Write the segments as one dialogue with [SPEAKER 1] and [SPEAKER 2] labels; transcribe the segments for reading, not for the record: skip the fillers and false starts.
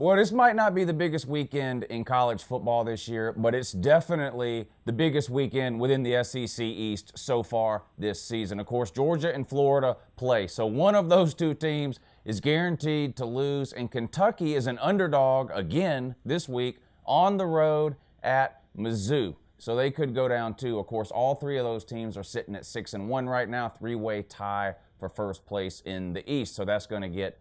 [SPEAKER 1] Well, this might not be the biggest weekend in college football this year, but it's definitely the biggest weekend within the SEC East so far this season. Of course, Georgia and Florida play, so one of those two teams is guaranteed to lose, and Kentucky is an underdog again this week on the road at Mizzou. So they could go down too. Of course, all three of those teams are sitting at 6-1 right now, three-way tie for first place in the East. So that's going to get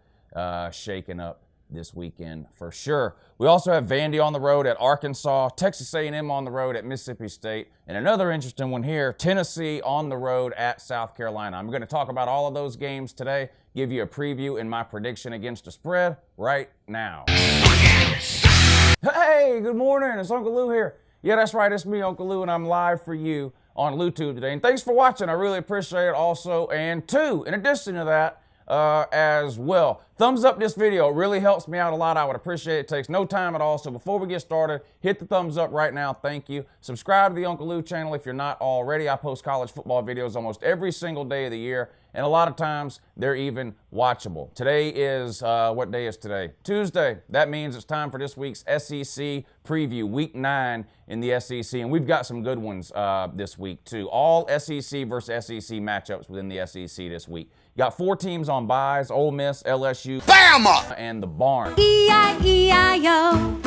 [SPEAKER 1] shaken up this weekend for sure. We also have Vandy on the road at Arkansas, Texas A&M on the road at Mississippi State, and another interesting one here, Tennessee on the road at South Carolina. I'm going to talk about all of those games today, give you a preview and my prediction against the spread right now. Hey, good morning. It's Uncle Lou here. Yeah, that's right. It's me, Uncle Lou, and I'm live for you on LouTube today. And thanks for watching. I really appreciate it also. And two, in addition to that, as well, thumbs up this video. It really helps me out a lot. I would appreciate it. It takes no time at all. So before we get started, hit the thumbs up right now. Thank you. Subscribe to the Uncle Lou channel if you're not already. I post college football videos almost every single day of the year, and a lot of times they're even watchable. Today is, what day is today? Tuesday. That means it's time for this week's SEC preview, week 9 in the SEC, and we've got some good ones this week too. All SEC versus SEC matchups within the SEC this week. Got 4 teams on byes: Ole Miss, LSU, Bama, and the Barn. E-I-E-I-O.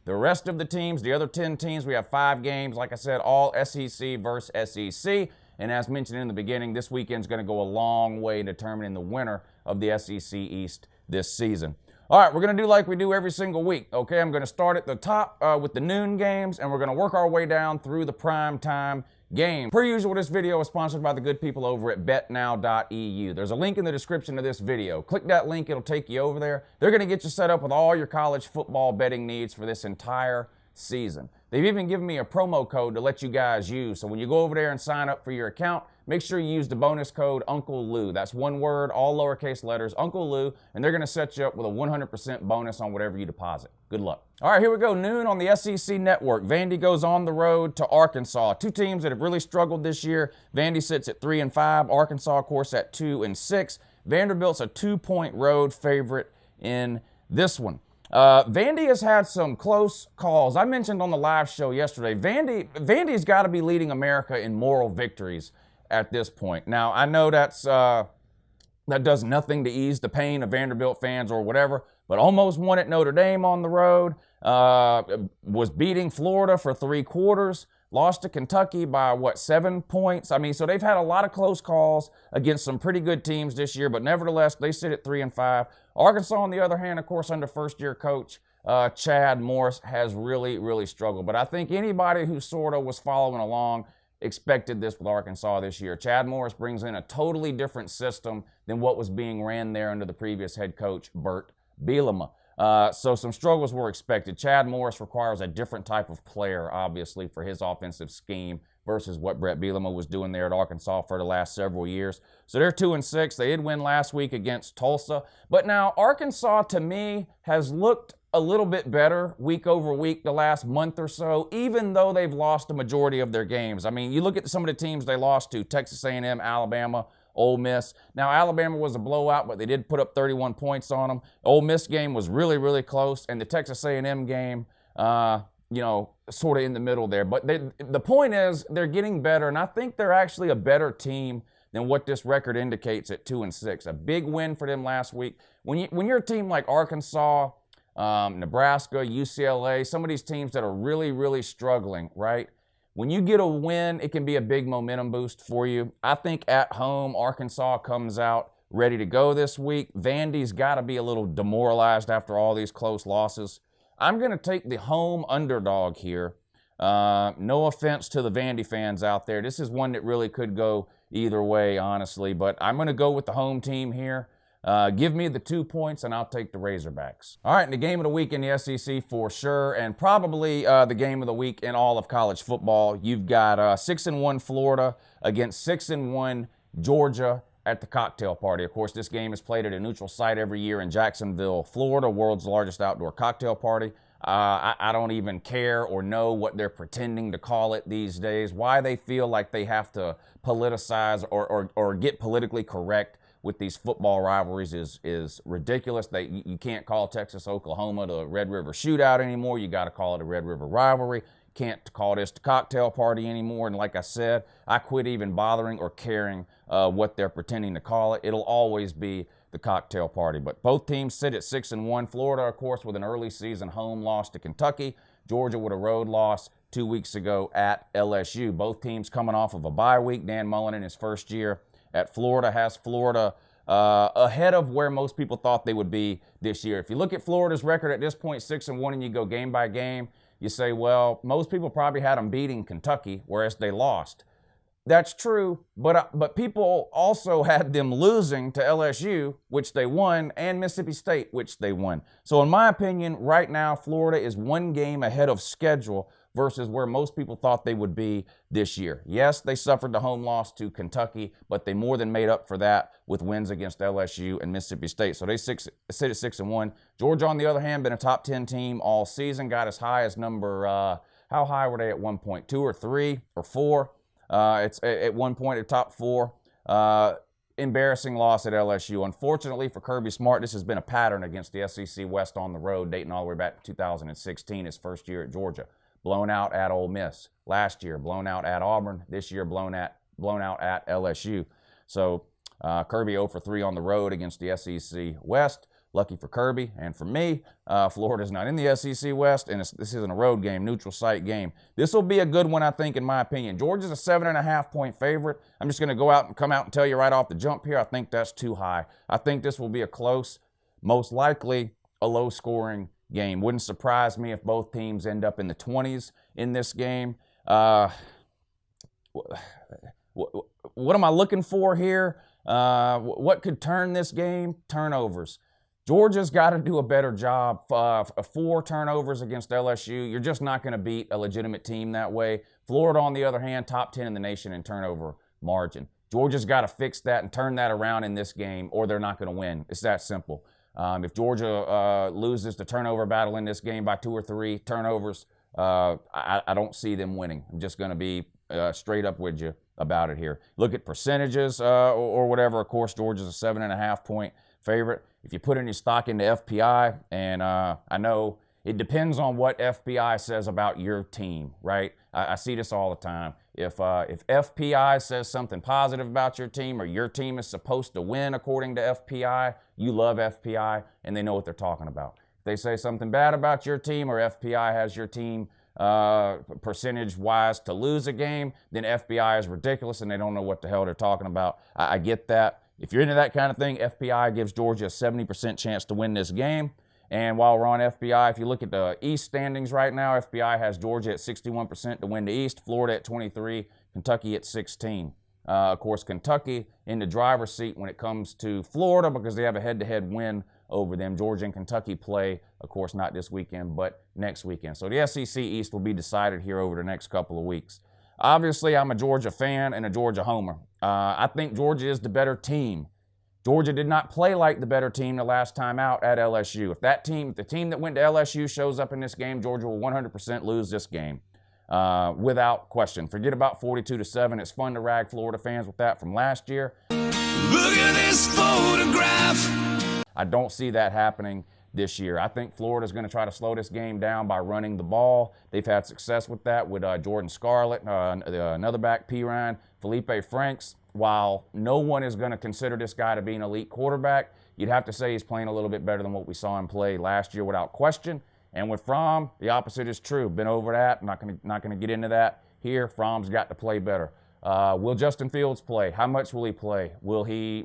[SPEAKER 1] The rest of the teams, the other 10 teams, we have 5 games. Like I said, all SEC versus SEC. And as mentioned in the beginning, this weekend's going to go a long way in determining the winner of the SEC East this season. All right, we're going to do like we do every single week, okay? I'm going to start at the top with the noon games, and we're going to work our way down through the prime time game. Per usual, this video is sponsored by the good people over at betnow.eu. There's a link in the description of this video. Click that link, it'll take you over there. They're going to get you set up with all your college football betting needs for this entire season. They've even given me a promo code to let you guys use. So when you go over there and sign up for your account, make sure you use the bonus code Uncle Lou. That's one word, all lowercase letters, Uncle Lou, and they're going to set you up with a 100% bonus on whatever you deposit. Good luck. All right, here we go. Noon on the SEC Network. Vandy goes on the road to Arkansas. 2 teams that have really struggled this year. Vandy sits at 3-5. Arkansas, of course, at 2-6. Vanderbilt's a 2-point road favorite in this one. Vandy has had some close calls. I mentioned on the live show yesterday, Vandy's got to be leading America in moral victories at this point. Now, I know that does nothing to ease the pain of Vanderbilt fans or whatever, but almost won at Notre Dame on the road, was beating Florida for 3 quarters, lost to Kentucky by, 7 points? I mean, so they've had a lot of close calls against some pretty good teams this year, but nevertheless, they sit at 3-5. Arkansas, on the other hand, of course, under first-year coach Chad Morris, has really, really struggled. But I think anybody who sort of was following along expected this with Arkansas this year. Chad Morris brings in a totally different system than what was being ran there under the previous head coach, Bert Bielema. So some struggles were expected. Chad Morris requires a different type of player, obviously, for his offensive scheme versus what Bret Bielema was doing there at Arkansas for the last several years. So they're 2-6. They did win last week against Tulsa. But now Arkansas, to me, has looked a little bit better week over week the last month or so, even though they've lost the majority of their games. I mean, you look at some of the teams they lost to: Texas A&M, Alabama, Ole Miss. Now, Alabama was a blowout, but they did put up 31 points on them. Ole Miss game was really, really close, and the Texas A&M game, sort of in the middle there. But the point is, they're getting better, and I think they're actually a better team than what this record indicates at 2-6. A big win for them last week. When you're a team like Arkansas, Nebraska, UCLA, some of these teams that are really, really struggling, right? When you get a win, it can be a big momentum boost for you. I think at home, Arkansas comes out ready to go this week. Vandy's got to be a little demoralized after all these close losses. I'm going to take the home underdog here. No offense to the Vandy fans out there. This is one that really could go either way, honestly, but I'm going to go with the home team here. Give me the 2 points, and I'll take the Razorbacks. All right, and the game of the week in the SEC for sure, and probably the game of the week in all of college football. You've got 6-1 Florida against 6-1 Georgia at the cocktail party. Of course, this game is played at a neutral site every year in Jacksonville, Florida, world's largest outdoor cocktail party. I don't even care or know what they're pretending to call it these days, why they feel like they have to politicize or get politically correct with these football rivalries is ridiculous. You can't call Texas-Oklahoma the Red River Shootout anymore. You got to call it a Red River rivalry. Can't call this the cocktail party anymore. And like I said, I quit even bothering or caring what they're pretending to call it. It'll always be the cocktail party. But both teams sit at 6-1. Florida, of course, with an early season home loss to Kentucky. Georgia with a road loss 2 weeks ago at LSU. Both teams coming off of a bye week. Dan Mullen in his first year at Florida has Florida ahead of where most people thought they would be this year. If you look at Florida's record at this point, 6-1, and you go game by game, you say, well, most people probably had them beating Kentucky, whereas they lost. That's true, but people also had them losing to LSU, which they won, and Mississippi State, which they won. So in my opinion, right now, Florida is one game ahead of schedule versus where most people thought they would be this year. Yes, they suffered the home loss to Kentucky, but they more than made up for that with wins against LSU and Mississippi State. So they sit at 6-1. Georgia, on the other hand, been a top 10 team all season, got as high as number, how high were they at one point? 2 or 3 or 4? It's at one point at top 4. Embarrassing loss at LSU. Unfortunately for Kirby Smart, this has been a pattern against the SEC West on the road, dating all the way back to 2016, his first year at Georgia. Blown out at Ole Miss. Last year, blown out at Auburn. This year, blown out at LSU. So Kirby 0 for 3 on the road against the SEC West. Lucky for Kirby and for me, Florida's not in the SEC West, and this isn't a road game, neutral site game. This will be a good one, I think, in my opinion. Georgia's a 7.5-point favorite. I'm just going to come out and tell you right off the jump here, I think that's too high. I think this will be a close, most likely a low-scoring game. Wouldn't surprise me if both teams end up in the 20s in this game. What am I looking for here? What could turn this game? Turnovers. Georgia's got to do a better job. 4 turnovers against LSU. You're just not going to beat a legitimate team that way. Florida, on the other hand, top 10 in the nation in turnover margin. Georgia's got to fix that and turn that around in this game, or they're not going to win. It's that simple. If Georgia loses the turnover battle in this game by 2 or 3 turnovers, I don't see them winning. I'm just going to be straight up with you about it here. Look at percentages or whatever. Of course, Georgia's a 7.5-point favorite. If you put any stock into FPI, and I know it depends on what FPI says about your team, right? I see this all the time. If FPI says something positive about your team, or your team is supposed to win according to FPI, you love FPI, and they know what they're talking about. If they say something bad about your team, or FPI has your team percentage-wise to lose a game, then FPI is ridiculous, and they don't know what the hell they're talking about. I get that. If you're into that kind of thing, FPI gives Georgia a 70% chance to win this game. And while we're on FPI, if you look at the East standings right now, FPI has Georgia at 61% to win the East, Florida at 23%, Kentucky at 16%. Of course, Kentucky in the driver's seat when it comes to Florida because they have a head-to-head win over them. Georgia and Kentucky play, of course, not this weekend, but next weekend. So the SEC East will be decided here over the next couple of weeks. Obviously, I'm a Georgia fan and a Georgia homer. I think Georgia is the better team. Georgia did not play like the better team the last time out at LSU. If the team that went to LSU shows up in this game, Georgia will 100% lose this game without question. Forget about 42-7. It's fun to rag Florida fans with that from last year. Look at this photograph. I don't see that happening this year. I think Florida's going to try to slow this game down by running the ball. They've had success with that with Jordan Scarlett, another back, Pirine, Felipe Franks. While no one is going to consider this guy to be an elite quarterback, you'd have to say he's playing a little bit better than what we saw him play last year without question. And with Fromm, the opposite is true. Been over that. I'm not going to get into that here. Fromm's got to play better. Will Justin Fields play? How much will he play? Will he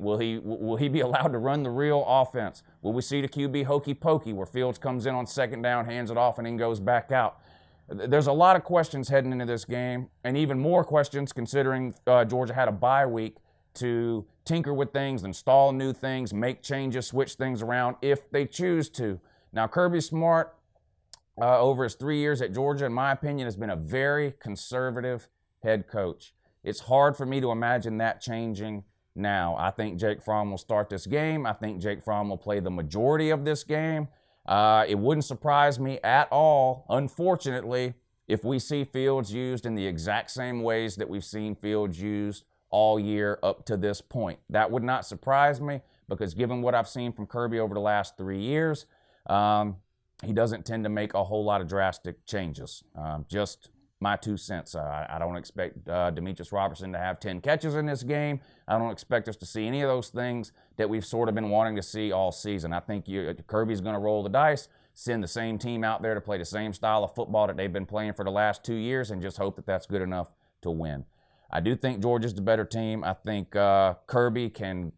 [SPEAKER 1] be allowed to run the real offense? Will we see the QB hokey pokey where Fields comes in on second down, hands it off, and then goes back out? There's a lot of questions heading into this game, and even more questions considering Georgia had a bye week to tinker with things, install new things, make changes, switch things around if they choose to. Now, Kirby Smart, over his 3 years at Georgia, in my opinion, has been a very conservative head coach. It's hard for me to imagine that changing now. I think Jake Fromm will start this game. I think Jake Fromm will play the majority of this game. It wouldn't surprise me at all, unfortunately, if we see Fields used in the exact same ways that we've seen Fields used all year up to this point. That would not surprise me because given what I've seen from Kirby over the last 3 years, he doesn't tend to make a whole lot of drastic changes. Just my 2 cents. I don't expect Demetrius Robertson to have 10 catches in this game. I don't expect us to see any of those things that we've sort of been wanting to see all season. I think Kirby's going to roll the dice, send the same team out there to play the same style of football that they've been playing for the last 2 years and just hope that that's good enough to win. I do think Georgia's the better team. I think Kirby can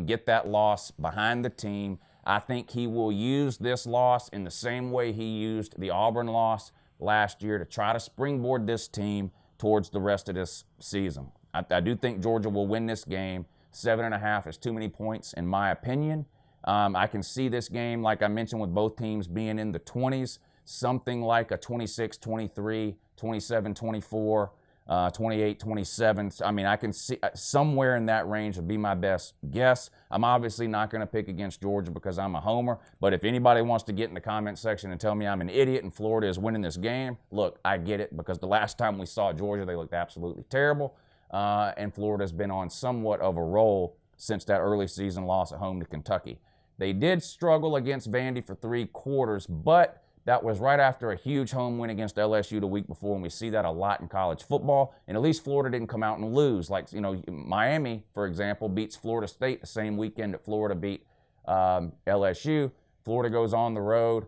[SPEAKER 1] get that loss behind the team. I think he will use this loss in the same way he used the Auburn loss last year to try to springboard this team towards the rest of this season. I do think Georgia will win this game. 7.5 is too many points in my opinion. I can see this game, like I mentioned, with both teams being in the 20s, something like a 26-23, 27-24, 28-27. I mean, I can see somewhere in that range would be my best guess. I'm obviously not going to pick against Georgia because I'm a homer, but if anybody wants to get in the comment section and tell me I'm an idiot and Florida is winning this game, look, I get it, because the last time we saw Georgia, they looked absolutely terrible, and Florida's been on somewhat of a roll since that early season loss at home to Kentucky. They did struggle against Vandy for 3 quarters, but that was right after a huge home win against LSU the week before, and we see that a lot in college football. And at least Florida didn't come out and lose. Like, you know, Miami, for example, beats Florida State the same weekend that Florida beat LSU. Florida goes on the road,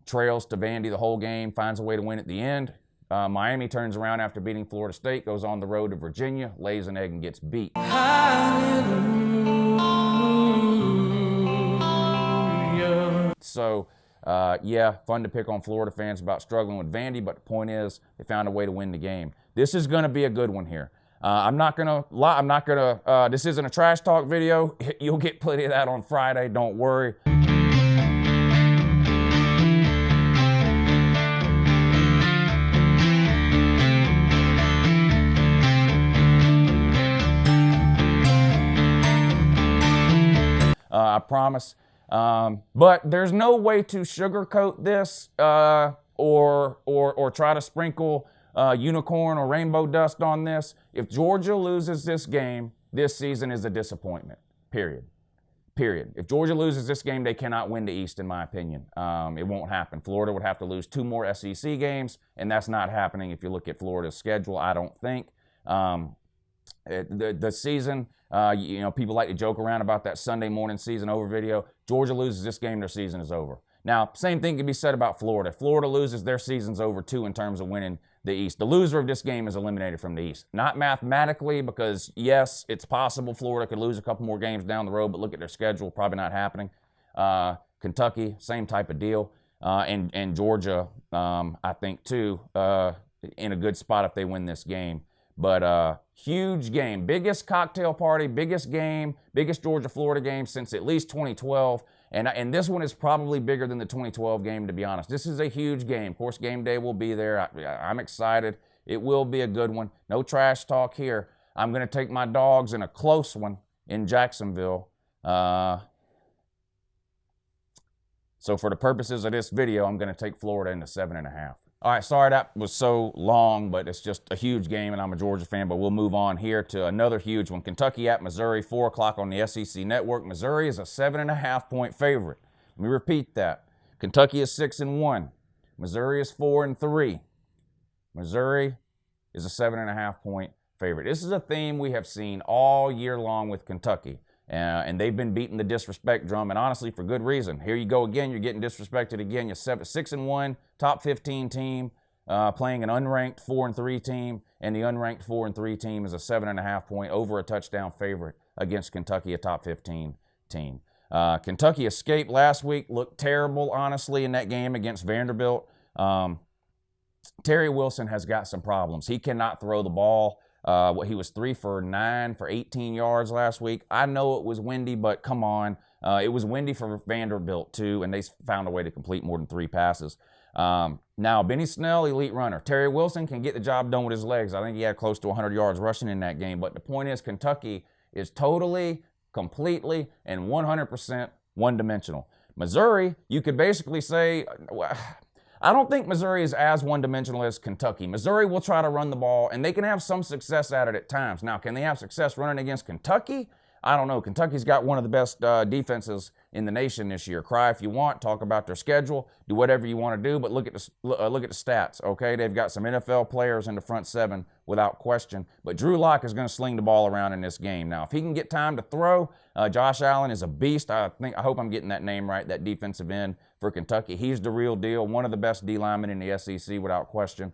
[SPEAKER 1] trails to Vandy the whole game, finds a way to win at the end. Miami turns around after beating Florida State, goes on the road to Virginia, lays an egg and gets beat. So, yeah, fun to pick on Florida fans about struggling with Vandy, but the point is they found a way to win the game. This is going to be a good one here. I'm not going to lie. This isn't a trash talk video. You'll get plenty of that on Friday. Don't worry. I promise. But there's no way to sugarcoat this or try to sprinkle unicorn or rainbow dust on this. If Georgia loses this game, this season is a disappointment, period. Period. If Georgia loses this game, they cannot win the East, in my opinion. It won't happen. Florida would have to lose 2 more SEC games, and that's not happening if you look at Florida's schedule, I don't think. The season, you know, people like to joke around about that Sunday morning season over video. Georgia loses this game, their season is over. Now, same thing can be said about Florida. If Florida loses, their season's over too in terms of winning the East. The loser of this game is eliminated from the East. Not mathematically, because yes, it's possible Florida could lose a couple more games down the road, but look at their schedule, probably not happening. Kentucky, same type of deal. And Georgia, I think too, in a good spot if they win this game. But huge game, biggest cocktail party, biggest game, biggest Georgia-Florida game since at least 2012. And this one is probably bigger than the 2012 game, to be honest. This is a huge game. Of course, game day will be there. I'm excited. It will be a good one. No trash talk here. I'm going to take my dogs in a close one in Jacksonville. So for the purposes of this video, I'm going to take Florida in the 7.5. All right, sorry that was so long, but it's just a huge game, and I'm a Georgia fan, but we'll move on here to another huge one. Kentucky at Missouri, 4 o'clock on the SEC Network. Missouri is a 7.5-point favorite. Let me repeat that. Kentucky is 6-1. Missouri is 4-3. Missouri is a 7.5-point favorite. This is a theme we have seen all year long with Kentucky. And they've been beating the disrespect drum, and honestly, for good reason. Here you go again. You're getting disrespected again. You're 6-1, top 15 team, playing an unranked 4-3 team, and the unranked 4-3 team is a 7.5-point over a touchdown favorite against Kentucky, a top 15 team. Kentucky escaped last week, looked terrible, honestly, in that game against Vanderbilt. Terry Wilson has got some problems. He cannot throw the ball. He was 3 for 9 for 18 yards last week. I know it was windy, but come on. It was windy for Vanderbilt too, and they found a way to complete more than 3 passes. Now, Benny Snell, elite runner. Terry Wilson can get the job done with his legs. I think he had close to 100 yards rushing in that game. But the point is, Kentucky is totally, completely, and 100% one-dimensional. Missouri, you could basically say, I don't think Missouri is as one-dimensional as Kentucky. Missouri will try to run the ball, and they can have some success at it at times. Now, can they have success running against Kentucky? I don't know. Kentucky's got one of the best defenses in the nation this year. Cry if you want. Talk about their schedule. Do whatever you want to do, but look at the stats, okay? They've got some NFL players in the front seven without question, but Drew Lock is going to sling the ball around in this game. Now, if he can get time to throw, Josh Allen is a beast. I hope I'm getting that name right, that defensive end for Kentucky. He's the real deal, one of the best D linemen in the SEC without question.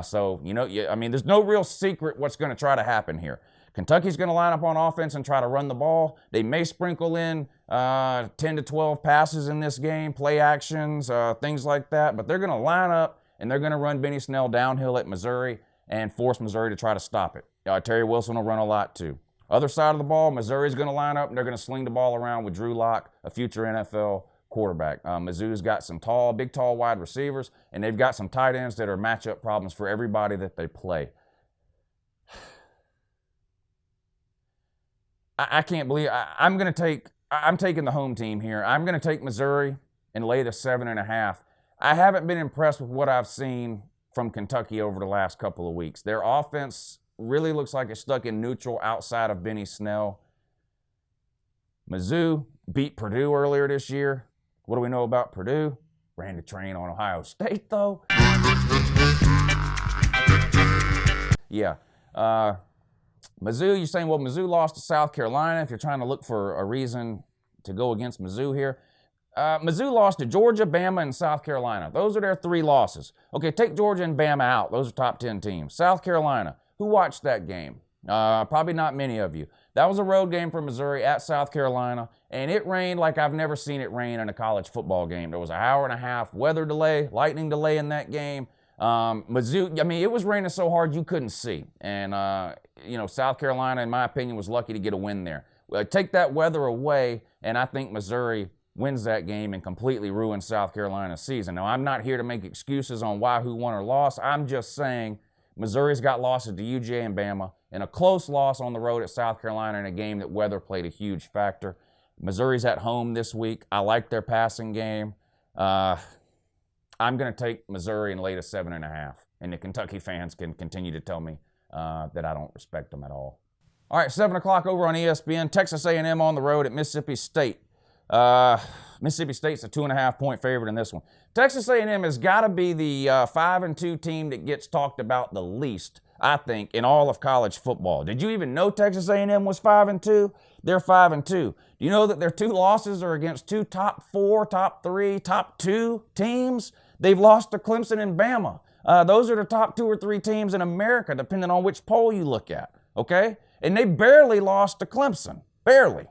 [SPEAKER 1] So, there's no real secret what's going to try to happen here. Kentucky's going to line up on offense and try to run the ball. They may sprinkle in 10 to 12 passes in this game, play actions, things like that. But they're going to line up and they're going to run Benny Snell downhill at Missouri and force Missouri to try to stop it. Terry Wilson will run a lot too. Other side of the ball, Missouri's going to line up and they're going to sling the ball around with Drew Lock, a future NFL quarterback. Mizzou's got some big tall wide receivers, and they've got some tight ends that are matchup problems for everybody that they play. I can't believe I'm taking the home team here. I'm going to take Missouri and lay the 7.5. I haven't been impressed with what I've seen from Kentucky over the last couple of weeks. Their offense really looks like it's stuck in neutral outside of Benny Snell. Mizzou beat Purdue earlier this year. What do we know about Purdue? Ran the train on Ohio State, though. Yeah. Mizzou, you're saying, well, Mizzou lost to South Carolina. If you're trying to look for a reason to go against Mizzou here. Mizzou lost to Georgia, Bama, and South Carolina. Those are their 3 losses. Okay, take Georgia and Bama out. Those are top 10 teams. South Carolina, who watched that game? Probably not many of you. That was a road game for Missouri at South Carolina, and it rained like I've never seen it rain in a college football game. There was an hour and a half weather delay, lightning delay in that game. Mizzou, it was raining so hard you couldn't see. And, South Carolina, in my opinion, was lucky to get a win there. Take that weather away, and I think Missouri wins that game and completely ruins South Carolina's season. Now, I'm not here to make excuses on why, who won or lost. I'm just saying Missouri's got losses to UJ and Bama, and a close loss on the road at South Carolina in a game that weather played a huge factor. Missouri's at home this week. I like their passing game. I'm going to take Missouri and lay to 7.5. And the Kentucky fans can continue to tell me that I don't respect them at all. All right, 7 o'clock over on ESPN. Texas A&M on the road at Mississippi State. Mississippi State's a 2.5-point favorite in this one. Texas A&M has got to be the 5-2 team that gets talked about the least, I think, in all of college football. Did you even know Texas A&M was 5-2? They're 5-2. Do you know that their 2 losses are against 2 top 4, top 3, top 2 teams? They've lost to Clemson and Bama. Those are the top 2 or 3 teams in America, depending on which poll you look at, okay? And they barely lost to Clemson. Barely.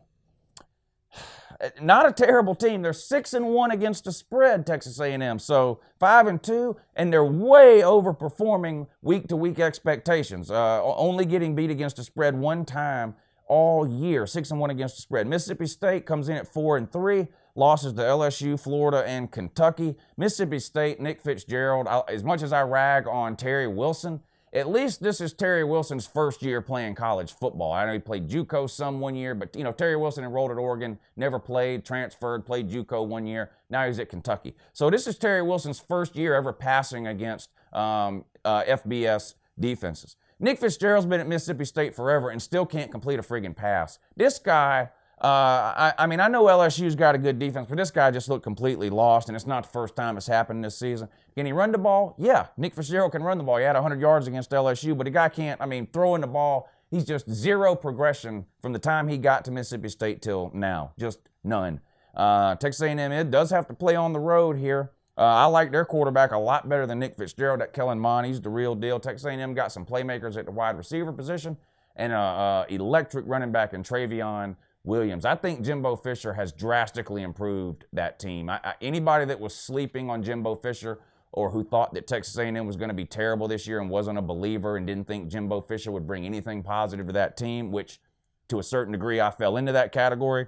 [SPEAKER 1] Not a terrible team. They're 6-1 against the spread, Texas A&M. So 5-2, and they're way overperforming week-to-week expectations. Only getting beat against the spread 1 time all year. 6-1 against the spread. Mississippi State comes in at 4-3. Losses to LSU, Florida, and Kentucky. Mississippi State, Nick Fitzgerald. As much as I rag on Terry Wilson, at least this is Terry Wilson's first year playing college football. I know he played JUCO some one year, but Terry Wilson enrolled at Oregon, never played, transferred, played JUCO one year. Now he's at Kentucky. So this is Terry Wilson's first year ever passing against FBS defenses. Nick Fitzgerald's been at Mississippi State forever and still can't complete a friggin' pass. This guy, I know LSU's got a good defense, but this guy just looked completely lost, and it's not the first time it's happened this season. Can he run the ball? Yeah, Nick Fitzgerald can run the ball. He had 100 yards against LSU, but the guy can't, throwing the ball, he's just zero progression from the time he got to Mississippi State till now. Just none. Texas A&M, it does have to play on the road here. I like their quarterback a lot better than Nick Fitzgerald. That Kellen Mond, he's the real deal. Texas A&M got some playmakers at the wide receiver position and an electric running back in Travion Williams. I think Jimbo Fisher has drastically improved that team. Anybody that was sleeping on Jimbo Fisher or who thought that Texas A&M was going to be terrible this year and wasn't a believer and didn't think Jimbo Fisher would bring anything positive to that team, which to a certain degree I fell into that category,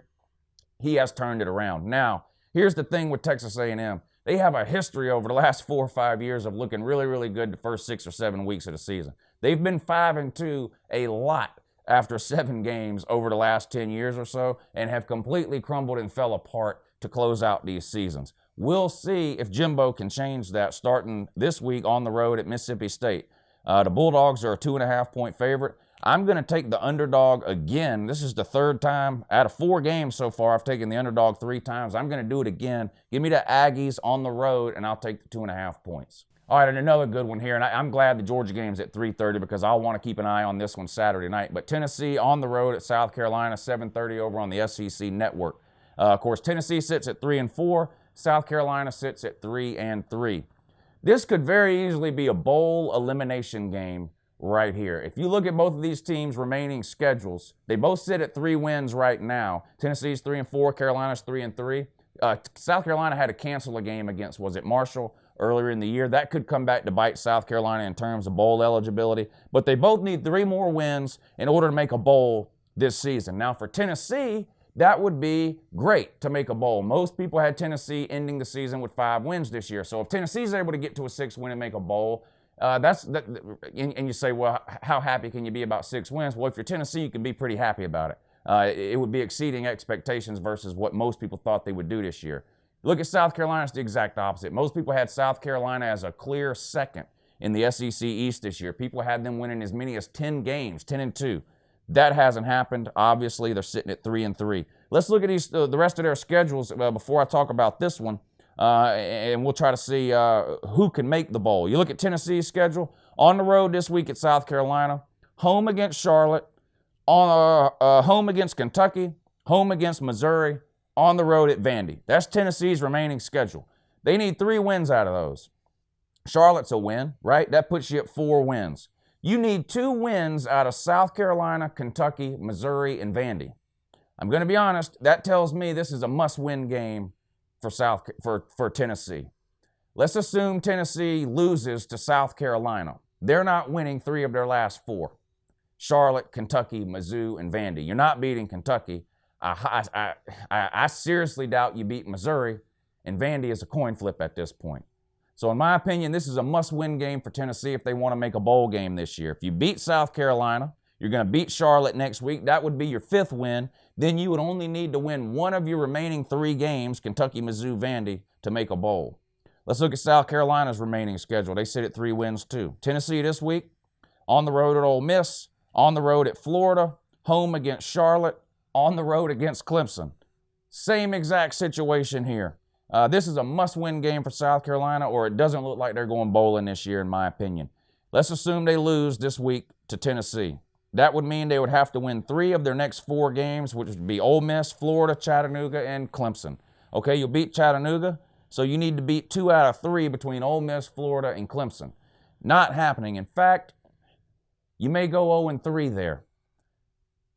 [SPEAKER 1] he has turned it around. Now, here's the thing with Texas A&M. They have a history over the last 4 or 5 years of looking really, really good the first 6 or 7 weeks of the season. They've been 5-2 a lot after 7 games over the last 10 years or so and have completely crumbled and fell apart to close out these seasons. We'll see if Jimbo can change that starting this week on the road at Mississippi State. The Bulldogs are a 2.5-point favorite. I'm going to take the underdog again. This is the third time out of 4 games so far. I've taken the underdog 3 times. I'm going to do it again. Give me the Aggies on the road, and I'll take the 2.5 points. All right, and another good one here, and I'm glad the Georgia game's at 3:30 because I'll want to keep an eye on this one Saturday night. But Tennessee on the road at South Carolina, 7:30 over on the SEC Network. Of course, Tennessee sits at 3-4. South Carolina sits at 3-3. This could very easily be a bowl elimination game right here. If you look at both of these teams' remaining schedules, they both sit at 3 wins right now. Tennessee's 3-4, Carolina's 3-3. South Carolina had to cancel a game against, was it Marshall, earlier in the year. That could come back to bite South Carolina in terms of bowl eligibility. But they both need 3 more wins in order to make a bowl this season. Now for Tennessee, that would be great to make a bowl. Most people had Tennessee ending the season with 5 wins this year. So if Tennessee's able to get to a 6th win and make a bowl, and you say, well, how happy can you be about 6 wins? Well, if you're Tennessee, you can be pretty happy about it. It would be exceeding expectations versus what most people thought they would do this year. Look at South Carolina, it's the exact opposite. Most people had South Carolina as a clear 2nd in the SEC East this year. People had them winning as many as 10 games, 10-2. That hasn't happened. Obviously, they're sitting at 3-3. Let's look at the rest of their schedules before I talk about this one, and we'll try to see who can make the bowl. You look at Tennessee's schedule. On the road this week at South Carolina, home against Charlotte, home against Kentucky, home against Missouri, on the road at Vandy. That's Tennessee's remaining schedule. They need 3 wins out of those. Charlotte's a win, right? That puts you at 4 wins. You need 2 wins out of South Carolina, Kentucky, Missouri, and Vandy. I'm going to be honest, that tells me this is a must-win game for Tennessee. Let's assume Tennessee loses to South Carolina. They're not winning 3 of their last 4. Charlotte, Kentucky, Mizzou, and Vandy. You're not beating Kentucky. I seriously doubt you beat Missouri, and Vandy is a coin flip at this point. So in my opinion, this is a must-win game for Tennessee if they want to make a bowl game this year. If you beat South Carolina, you're going to beat Charlotte next week. That would be your 5th win. Then you would only need to win 1 of your remaining 3 games, Kentucky, Mizzou, Vandy, to make a bowl. Let's look at South Carolina's remaining schedule. They sit at 3 wins too. Tennessee this week, on the road at Ole Miss, on the road at Florida, home against Charlotte, on the road against Clemson. Same exact situation here. This is a must-win game for South Carolina, or it doesn't look like they're going bowling this year, in my opinion. Let's assume they lose this week to Tennessee. That would mean they would have to win 3 of their next 4 games, which would be Ole Miss, Florida, Chattanooga, and Clemson. Okay, you'll beat Chattanooga, so you need to beat 2 out of 3 between Ole Miss, Florida, and Clemson. Not happening. In fact, you may go 0-3 there.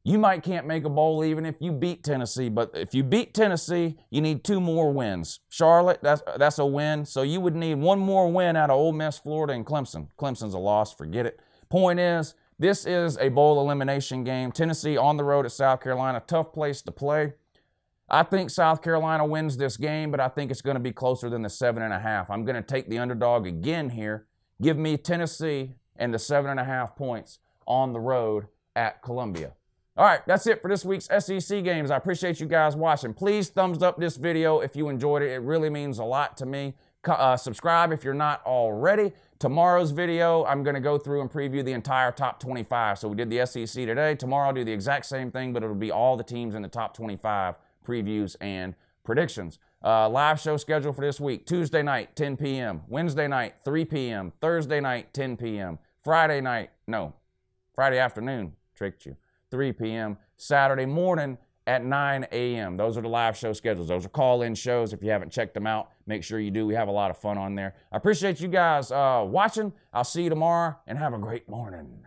[SPEAKER 1] You can't make a bowl even if you beat Tennessee, but if you beat Tennessee, you need 2 more wins. Charlotte, that's a win, so you would need 1 more win out of Ole Miss, Florida, and Clemson. Clemson's a loss, forget it. Point is, this is a bowl elimination game. Tennessee on the road at South Carolina, tough place to play. I think South Carolina wins this game, but I think it's going to be closer than the 7.5. I'm going to take the underdog again here. Give me Tennessee and the 7.5 points on the road at Columbia. All right, that's it for this week's SEC games. I appreciate you guys watching. Please thumbs up this video if you enjoyed it. It really means a lot to me. Subscribe if you're not already. Tomorrow's video, I'm going to go through and preview the entire top 25. So we did the SEC today. Tomorrow I'll do the exact same thing, but it'll be all the teams in the top 25 previews and predictions. Live show schedule for this week: Tuesday night, 10 p.m., Wednesday night, 3 p.m., Thursday night, 10 p.m., Friday afternoon, tricked you, 3 p.m., Saturday morning at 9 a.m. Those are the live show schedules. Those are call-in shows. If you haven't checked them out, make sure you do. We have a lot of fun on there. I appreciate you guys watching. I'll see you tomorrow, and have a great morning.